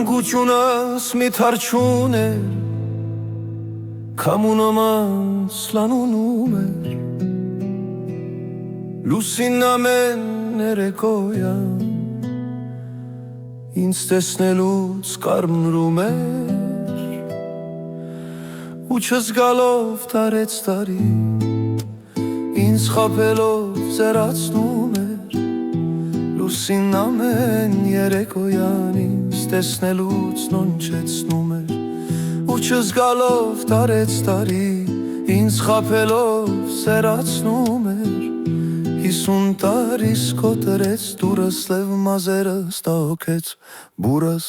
Մանկությունս մի թարչուն էր, Քամունոմանց լանունում էր, Լուսինն ամեն երեկոյան ինձ տեսնելուց կարմրում էր, Ու չզգալով տարեց տարի, ինձ խաբելով զերացնում էր, Լուսինն ամեն երեկոյան ինձ տեսնելուց նոնչեցնում էր, Ու չզգալով տարեց տարի, ինձ խաբելով զերացնում էր, 50 տարիս կոտրեց դուրս լև մազերս տակեց, բուրս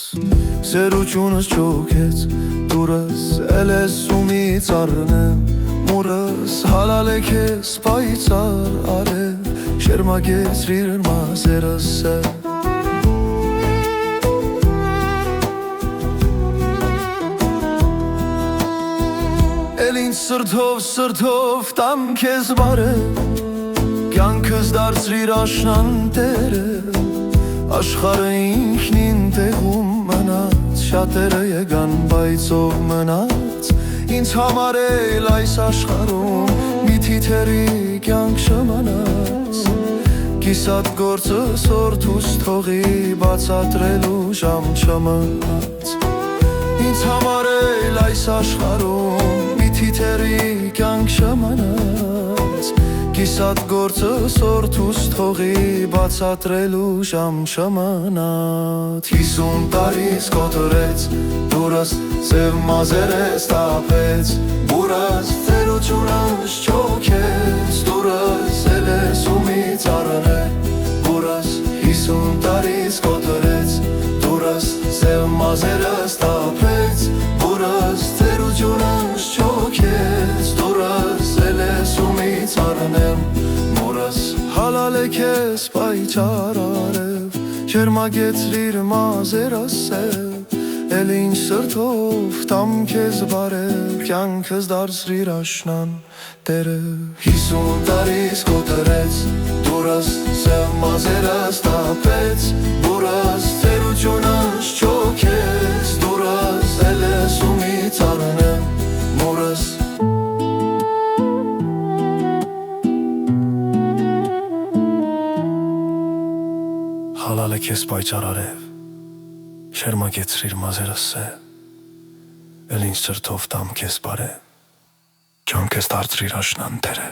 սերությունս չոքեց, դուրս էլ ես ումից առնեմ, մուրս հալալ է քեզ պայծար արև, շերմագեցրիր մազերս սև Էլ ինձ սրտով տամ քեզ բարև Կյանքս դարձրիր աշնան տերը, Աշխարհը ինքնին տեղում մնաց, Շատերը եկան բայց ով մնաց, Ինձ համար էլ այս աշխարհում մի թիթերի կյանք չմնաց, Կիսատ գործս օրդուս թողի բացատրելու ժամ չմնաց, Ինձ համար էլ այս աշխարհում մի թիթերի կյանք չմնաց, Կիսատ գործս օրդուս թողի բացատրելու ժամ չմնաց 50 տարիս կոտրեց, դուրս սև մազերս տապեց, Բուրս ծերությունս չոքեց, դուրս էլ ես ումից առնել, Բուրս 50 տարիս կոտրեց, դուրս սև մազերս տապեց, Բուրս ծերությունս չոքեց, դուրս էլ ես ումից առնել, Մուրս հալալ է քեզ պայծար արև, Շերմագեցրիր մազերս սև, Էլ ինչ սրտով տամ քեզ բարև, Կյանքս դարձրիր աշնան տերը 50 տարիս կոտրեց, դուրս սև մազերս տապեց, Բուրս ծերությունս չոքեց, դուրս էլ ես ումից առնեմ, մուրս Հալալ է քեզ պայծար արև, Շերմագեցրիր մազերս սև, Էլ ինչ սրտով տամ քեզ բարև, Կյանքս դարձրիր աշնան տերը